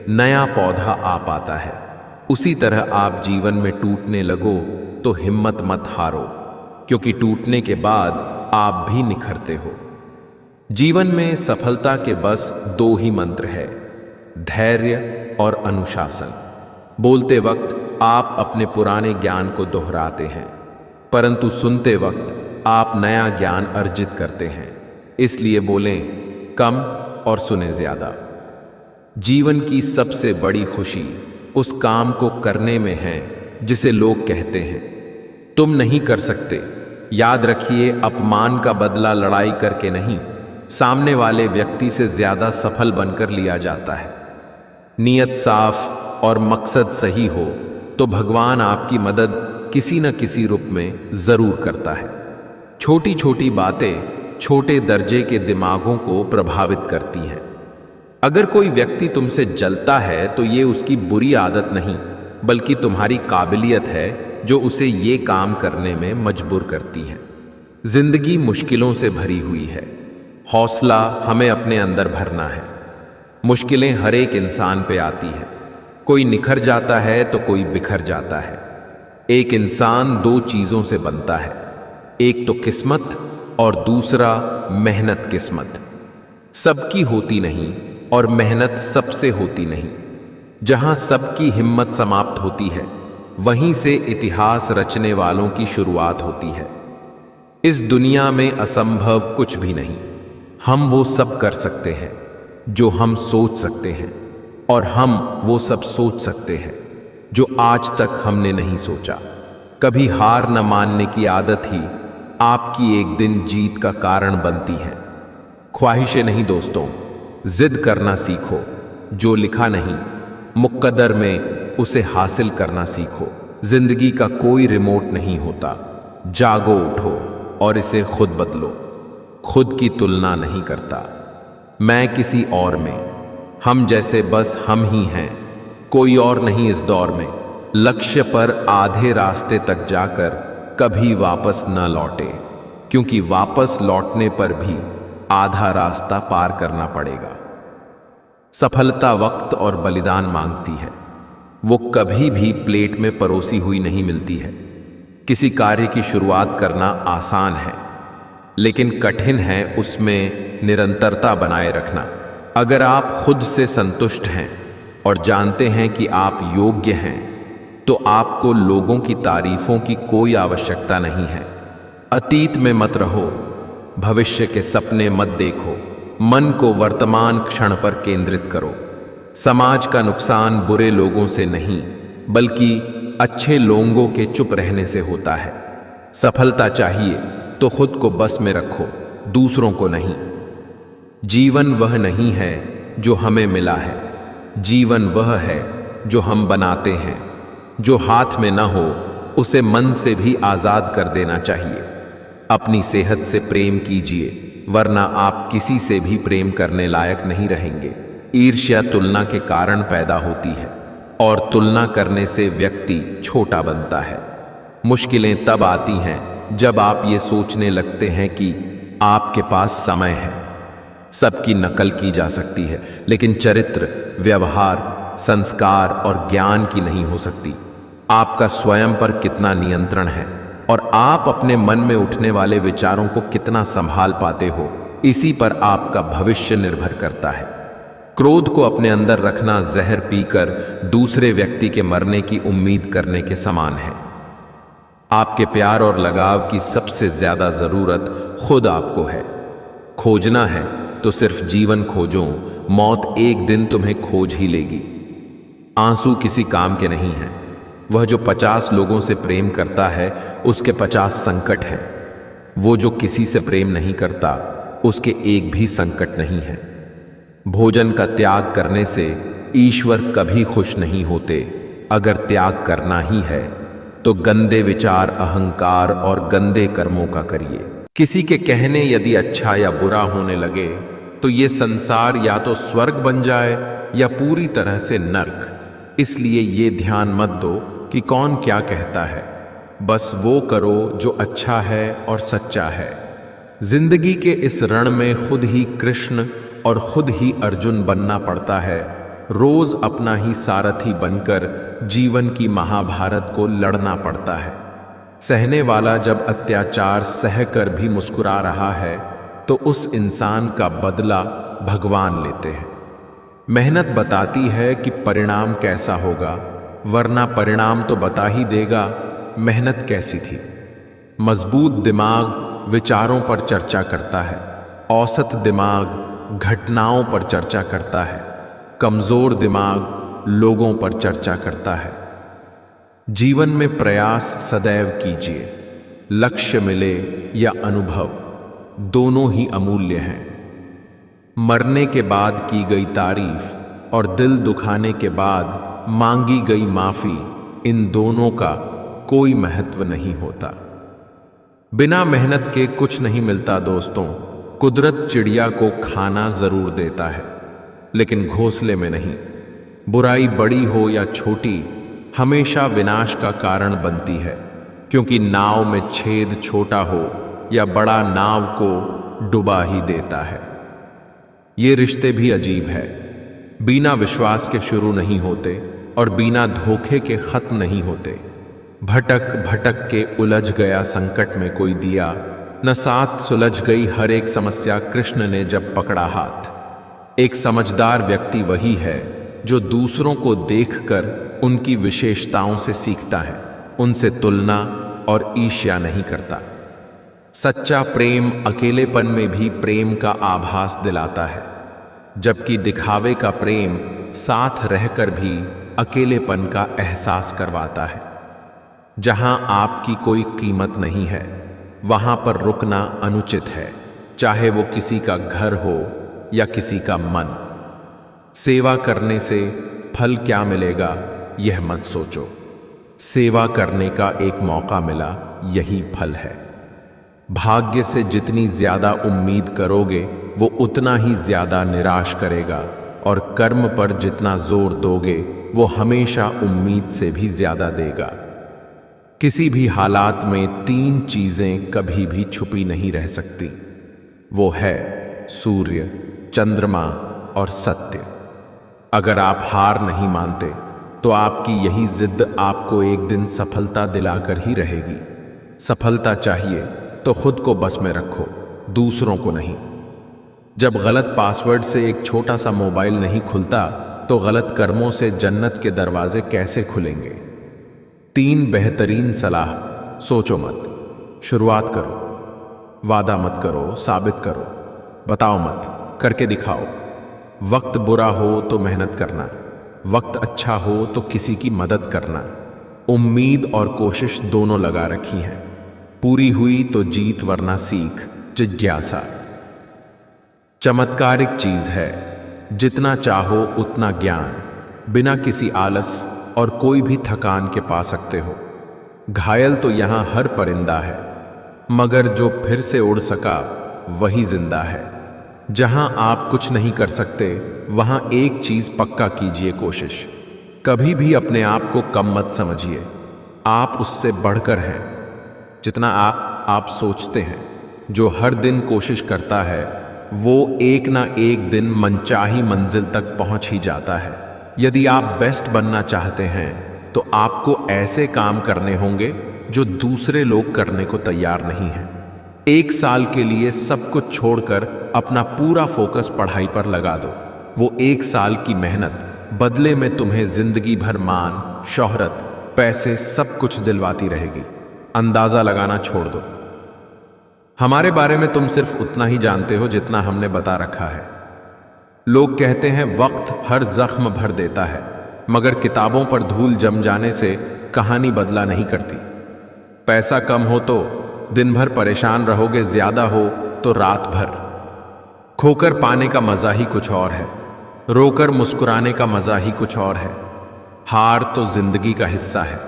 नया पौधा आ पाता है। उसी तरह आप जीवन में टूटने लगो तो हिम्मत मत हारो, क्योंकि टूटने के बाद आप भी निखरते हो। जीवन में सफलता के बस दो ही मंत्र है, धैर्य और अनुशासन। बोलते वक्त आप अपने पुराने ज्ञान को दोहराते हैं, परंतु सुनते वक्त आप नया ज्ञान अर्जित करते हैं। इसलिए बोलें कम और सुने ज्यादा। जीवन की सबसे बड़ी खुशी उस काम को करने में है जिसे लोग कहते हैं तुम नहीं कर सकते। याद रखिए, अपमान का बदला लड़ाई करके नहीं, सामने वाले व्यक्ति से ज्यादा सफल बनकर लिया जाता है। नीयत साफ और मकसद सही हो तो भगवान आपकी मदद किसी न किसी रूप में जरूर करता है। छोटी छोटी बातें छोटे दर्जे के दिमागों को प्रभावित करती हैं। अगर कोई व्यक्ति तुमसे जलता है तो ये उसकी बुरी आदत नहीं, बल्कि तुम्हारी काबिलियत है जो उसे ये काम करने में मजबूर करती है। जिंदगी मुश्किलों से भरी हुई है, हौसला हमें अपने अंदर भरना है। मुश्किलें हर एक इंसान पे आती है, कोई निखर जाता है तो कोई बिखर जाता है। एक इंसान दो चीजों से बनता है, एक तो किस्मत और दूसरा मेहनत। किस्मत सबकी होती नहीं और मेहनत सबसे होती नहीं। जहां सबकी हिम्मत समाप्त होती है वहीं से इतिहास रचने वालों की शुरुआत होती है। इस दुनिया में असंभव कुछ भी नहीं। हम वो सब कर सकते हैं जो हम सोच सकते हैं, और हम वो सब सोच सकते हैं जो आज तक हमने नहीं सोचा। कभी हार न मानने की आदत ही आपकी एक दिन जीत का कारण बनती है। ख्वाहिशें नहीं दोस्तों, जिद करना सीखो। जो लिखा नहीं मुकद्दर में उसे हासिल करना सीखो। जिंदगी का कोई रिमोट नहीं होता। जागो, उठो और इसे खुद बदलो। खुद की तुलना नहीं करता मैं किसी और में, हम जैसे बस हम ही हैं, कोई और नहीं इस दौर में। लक्ष्य पर आधे रास्ते तक जाकर कभी वापस न लौटे, क्योंकि वापस लौटने पर भी आधा रास्ता पार करना पड़ेगा। सफलता वक्त और बलिदान मांगती है, वो कभी भी प्लेट में परोसी हुई नहीं मिलती है। किसी कार्य की शुरुआत करना आसान है, लेकिन कठिन है उसमें निरंतरता बनाए रखना। अगर आप खुद से संतुष्ट हैं और जानते हैं कि आप योग्य हैं, तो आपको लोगों की तारीफों की कोई आवश्यकता नहीं है। अतीत में मत रहो, भविष्य के सपने मत देखो, मन को वर्तमान क्षण पर केंद्रित करो। समाज का नुकसान बुरे लोगों से नहीं, बल्कि अच्छे लोगों के चुप रहने से होता है। सफलता चाहिए तो खुद को बस में रखो, दूसरों को नहीं। जीवन वह नहीं है जो हमें मिला है, जीवन वह है जो हम बनाते हैं। जो हाथ में ना हो उसे मन से भी आजाद कर देना चाहिए। अपनी सेहत से प्रेम कीजिए, वरना आप किसी से भी प्रेम करने लायक नहीं रहेंगे। ईर्ष्या तुलना के कारण पैदा होती है और तुलना करने से व्यक्ति छोटा बनता है। मुश्किलें तब आती हैं जब आप ये सोचने लगते हैं कि आपके पास समय है। सबकी नकल की जा सकती है, लेकिन चरित्र, व्यवहार, संस्कार और ज्ञान की नहीं हो सकती। आपका स्वयं पर कितना नियंत्रण है और आप अपने मन में उठने वाले विचारों को कितना संभाल पाते हो, इसी पर आपका भविष्य निर्भर करता है। क्रोध को अपने अंदर रखना जहर पीकर दूसरे व्यक्ति के मरने की उम्मीद करने के समान है। आपके प्यार और लगाव की सबसे ज्यादा जरूरत खुद आपको है। खोजना है तो सिर्फ जीवन खोजो, मौत एक दिन तुम्हें खोज ही लेगी। आंसू किसी काम के नहीं हैं। वह जो 50 लोगों से प्रेम करता है उसके 50 संकट हैं। वो जो किसी से प्रेम नहीं करता उसके एक भी संकट नहीं है। भोजन का त्याग करने से ईश्वर कभी खुश नहीं होते। अगर त्याग करना ही है तो गंदे विचार, अहंकार और गंदे कर्मों का करिए। किसी के कहने यदि अच्छा या बुरा होने लगे तो ये संसार या तो स्वर्ग बन जाए या पूरी तरह से नर्क। इसलिए ये ध्यान मत दो कि कौन क्या कहता है, बस वो करो जो अच्छा है और सच्चा है। जिंदगी के इस रण में खुद ही कृष्ण और खुद ही अर्जुन बनना पड़ता है। रोज अपना ही सारथी बनकर जीवन की महाभारत को लड़ना पड़ता है। सहने वाला जब अत्याचार सहकर भी मुस्कुरा रहा है तो उस इंसान का बदला भगवान लेते हैं। मेहनत बताती है कि परिणाम कैसा होगा, वरना परिणाम तो बता ही देगा मेहनत कैसी थी। मजबूत दिमाग विचारों पर चर्चा करता है, औसत दिमाग घटनाओं पर चर्चा करता है, कमजोर दिमाग लोगों पर चर्चा करता है। जीवन में प्रयास सदैव कीजिए। लक्ष्य मिले या अनुभव, दोनों ही अमूल्य हैं। मरने के बाद की गई तारीफ और दिल दुखाने के बाद मांगी गई माफी, इन दोनों का कोई महत्व नहीं होता। बिना मेहनत के कुछ नहीं मिलता दोस्तों। कुदरत चिड़िया को खाना जरूर देता है, लेकिन घोंसले में नहीं। बुराई बड़ी हो या छोटी, हमेशा विनाश का कारण बनती है, क्योंकि नाव में छेद छोटा हो या बड़ा नाव को डुबा ही देता है। ये रिश्ते भी अजीब है। बिना विश्वास के शुरू नहीं होते और बिना धोखे के खत्म नहीं होते। भटक भटक के उलझ गया संकट में कोई दिया, न साथ सुलझ गई हर एक समस्या कृष्ण ने जब पकड़ा हाथ। एक समझदार व्यक्ति वही है जो दूसरों को देखकर उनकी विशेषताओं से सीखता है, उनसे तुलना और ईर्ष्या नहीं करता। सच्चा प्रेम अकेलेपन में भी प्रेम का आभास दिलाता है, जबकि दिखावे का प्रेम साथ रहकर भी अकेलेपन का एहसास करवाता है। जहां आपकी कोई कीमत नहीं है, वहां पर रुकना अनुचित है, चाहे वो किसी का घर हो या किसी का मन। सेवा करने से फल क्या मिलेगा यह मत सोचो। सेवा करने का एक मौका मिला, यही फल है। भाग्य से जितनी ज्यादा उम्मीद करोगे वो उतना ही ज्यादा निराश करेगा, और कर्म पर जितना जोर दोगे वो हमेशा उम्मीद से भी ज्यादा देगा। किसी भी हालात में 3 चीजें कभी भी छुपी नहीं रह सकती, वो है सूर्य, चंद्रमा और सत्य। अगर आप हार नहीं मानते तो आपकी यही जिद आपको एक दिन सफलता दिलाकर ही रहेगी। सफलता चाहिए तो खुद को बस में रखो, दूसरों को नहीं। जब गलत पासवर्ड से एक छोटा सा मोबाइल नहीं खुलता तो गलत कर्मों से जन्नत के दरवाजे कैसे खुलेंगे। 3 बेहतरीन सलाह। सोचो मत, शुरुआत करो। वादा मत करो, साबित करो। बताओ मत, करके दिखाओ। वक्त बुरा हो तो मेहनत करना, वक्त अच्छा हो तो किसी की मदद करना। उम्मीद और कोशिश दोनों लगा रखी हैं। पूरी हुई तो जीत वरना सीख, जिज्ञासा। चमत्कारिक चीज है, जितना चाहो उतना ज्ञान, बिना किसी आलस और कोई भी थकान के पा सकते हो। घायल तो यहां हर परिंदा है, मगर जो फिर से उड़ सका वही जिंदा है। जहां आप कुछ नहीं कर सकते, वहां एक चीज पक्का कीजिए, कोशिश। कभी भी अपने आप को कम मत समझिए, आप उससे बढ़कर हैं जितना आप सोचते हैं। जो हर दिन कोशिश करता है वो एक ना एक दिन मनचाही मंजिल तक पहुंच ही जाता है। यदि आप बेस्ट बनना चाहते हैं तो आपको ऐसे काम करने होंगे जो दूसरे लोग करने को तैयार नहीं हैं। 1 साल के लिए सब कुछ छोड़कर अपना पूरा फोकस पढ़ाई पर लगा दो। वो 1 साल की मेहनत बदले में तुम्हें जिंदगी भर मान, शोहरत, पैसे सब कुछ दिलवाती रहेगी। अंदाजा लगाना छोड़ दो। हमारे बारे में तुम सिर्फ उतना ही जानते हो जितना हमने बता रखा है। लोग कहते हैं वक्त हर जख्म भर देता है, मगर किताबों पर धूल जम जाने से कहानी बदला नहीं करती। पैसा कम हो तो दिन भर परेशान रहोगे, ज्यादा हो तो रात भर। खोकर पाने का मजा ही कुछ और है, रोकर मुस्कुराने का मजा ही कुछ और है। हार तो जिंदगी का हिस्सा है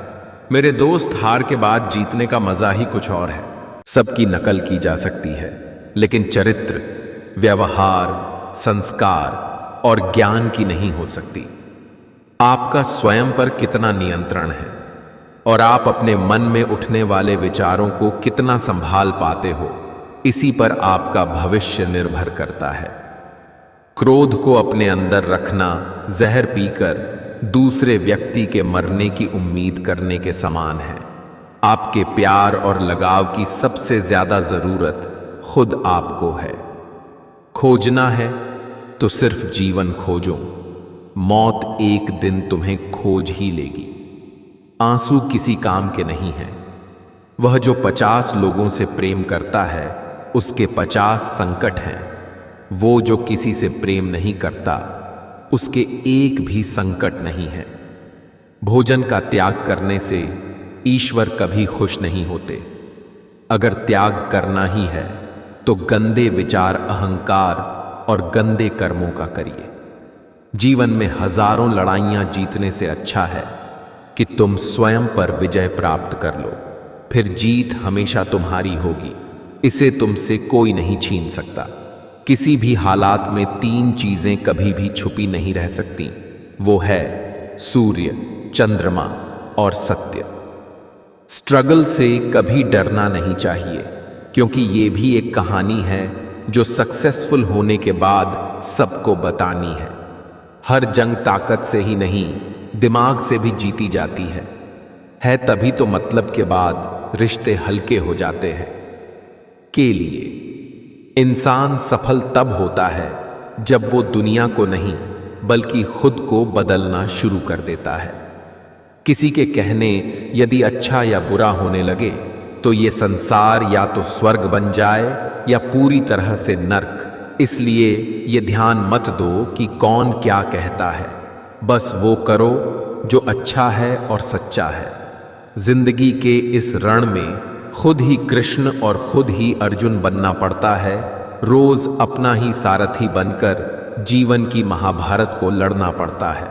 मेरे दोस्त, हार के बाद जीतने का मजा ही कुछ और है। सबकी नकल की जा सकती है, लेकिन चरित्र, व्यवहार, संस्कार और ज्ञान की नहीं हो सकती। आपका स्वयं पर कितना नियंत्रण है और आप अपने मन में उठने वाले विचारों को कितना संभाल पाते हो, इसी पर आपका भविष्य निर्भर करता है। क्रोध को अपने अंदर रखना जहर पीकर दूसरे व्यक्ति के मरने की उम्मीद करने के समान है। आपके प्यार और लगाव की सबसे ज्यादा जरूरत खुद आपको है। खोजना है तो सिर्फ जीवन खोजो, मौत एक दिन तुम्हें खोज ही लेगी। आंसू किसी काम के नहीं है। वह जो 50 लोगों से प्रेम करता है उसके 50 संकट हैं। वो जो किसी से प्रेम नहीं करता उसके एक भी संकट नहीं है। भोजन का त्याग करने से ईश्वर कभी खुश नहीं होते। अगर त्याग करना ही है तो गंदे विचार, अहंकार और गंदे कर्मों का करिए। जीवन में हजारों लड़ाइयां जीतने से अच्छा है कि तुम स्वयं पर विजय प्राप्त कर लो, फिर जीत हमेशा तुम्हारी होगी। इसे तुमसे कोई नहीं छीन सकता। किसी भी हालात में 3 चीजें कभी भी छुपी नहीं रह सकती, वो है सूर्य, चंद्रमा और सत्य। स्ट्रगल से कभी डरना नहीं चाहिए, क्योंकि ये भी एक कहानी है जो सक्सेसफुल होने के बाद सबको बतानी है। हर जंग ताकत से ही नहीं, दिमाग से भी जीती जाती है तभी तो मतलब के बाद रिश्ते हल्के हो जाते हैं। के लिए इंसान सफल तब होता है जब वो दुनिया को नहीं बल्कि खुद को बदलना शुरू कर देता है। किसी के कहने यदि अच्छा या बुरा होने लगे तो ये संसार या तो स्वर्ग बन जाए या पूरी तरह से नर्क। इसलिए ये ध्यान मत दो कि कौन क्या कहता है, बस वो करो जो अच्छा है और सच्चा है। जिंदगी के इस रण में खुद ही कृष्ण और खुद ही अर्जुन बनना पड़ता है। रोज अपना ही सारथी बनकर जीवन की महाभारत को लड़ना पड़ता है।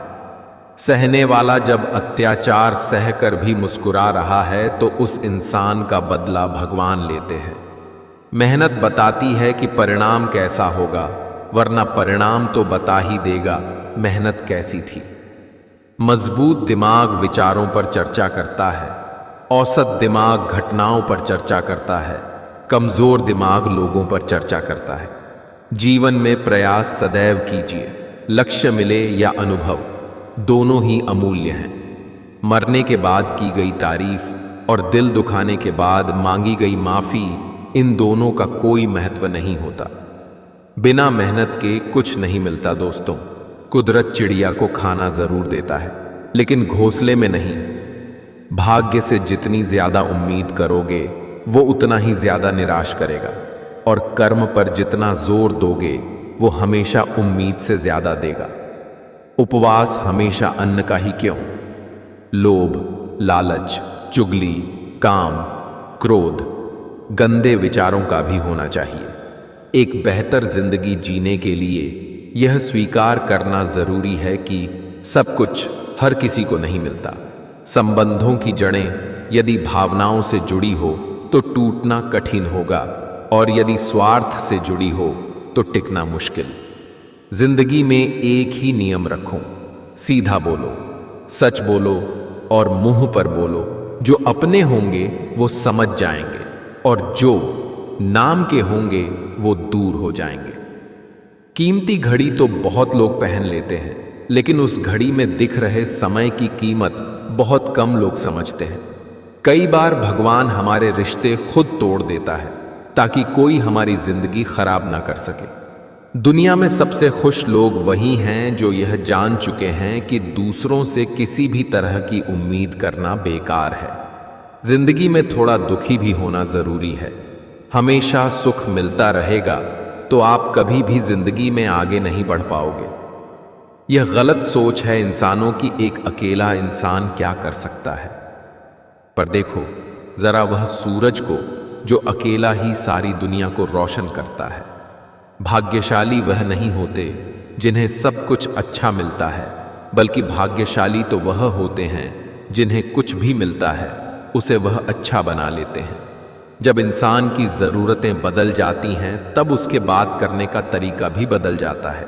सहने वाला जब अत्याचार सहकर भी मुस्कुरा रहा है तो उस इंसान का बदला भगवान लेते हैं। मेहनत बताती है कि परिणाम कैसा होगा, वरना परिणाम तो बता ही देगा मेहनत कैसी थी। मजबूत दिमाग विचारों पर चर्चा करता है, औसत दिमाग घटनाओं पर चर्चा करता है, कमजोर दिमाग लोगों पर चर्चा करता है। जीवन में प्रयास सदैव कीजिए, लक्ष्य मिले या अनुभव, दोनों ही अमूल्य हैं। मरने के बाद की गई तारीफ और दिल दुखाने के बाद मांगी गई माफी, इन दोनों का कोई महत्व नहीं होता। बिना मेहनत के कुछ नहीं मिलता दोस्तों। कुदरत चिड़िया को खाना जरूर देता है, लेकिन घोंसले में नहीं। भाग्य से जितनी ज्यादा उम्मीद करोगे वो उतना ही ज्यादा निराश करेगा, और कर्म पर जितना जोर दोगे वो हमेशा उम्मीद से ज्यादा देगा। उपवास हमेशा अन्न का ही क्यों? लोभ, लालच, चुगली, काम, क्रोध, गंदे विचारों का भी होना चाहिए। एक बेहतर जिंदगी जीने के लिए यह स्वीकार करना जरूरी है कि सब कुछ हर किसी को नहीं मिलता। संबंधों की जड़ें यदि भावनाओं से जुड़ी हो तो टूटना कठिन होगा, और यदि स्वार्थ से जुड़ी हो तो टिकना मुश्किल। जिंदगी में एक ही नियम रखो, सीधा बोलो, सच बोलो और मुंह पर बोलो। जो अपने होंगे वो समझ जाएंगे, और जो नाम के होंगे वो दूर हो जाएंगे। कीमती घड़ी तो बहुत लोग पहन लेते हैं, लेकिन उस घड़ी में दिख रहे समय की कीमत बहुत कम लोग समझते हैं। कई बार भगवान हमारे रिश्ते खुद तोड़ देता है ताकि कोई हमारी जिंदगी खराब ना कर सके। दुनिया में सबसे खुश लोग वही हैं जो यह जान चुके हैं कि दूसरों से किसी भी तरह की उम्मीद करना बेकार है। जिंदगी में थोड़ा दुखी भी होना जरूरी है। हमेशा सुख मिलता रहेगा तो आप कभी भी जिंदगी में आगे नहीं बढ़ पाओगे। यह गलत सोच है इंसानों की, एक अकेला इंसान क्या कर सकता है। पर देखो जरा वह सूरज को जो अकेला ही सारी दुनिया को रोशन करता है। भाग्यशाली वह नहीं होते जिन्हें सब कुछ अच्छा मिलता है, बल्कि भाग्यशाली तो वह होते हैं जिन्हें कुछ भी मिलता है उसे वह अच्छा बना लेते हैं। जब इंसान की ज़रूरतें बदल जाती हैं तब उसके बात करने का तरीका भी बदल जाता है।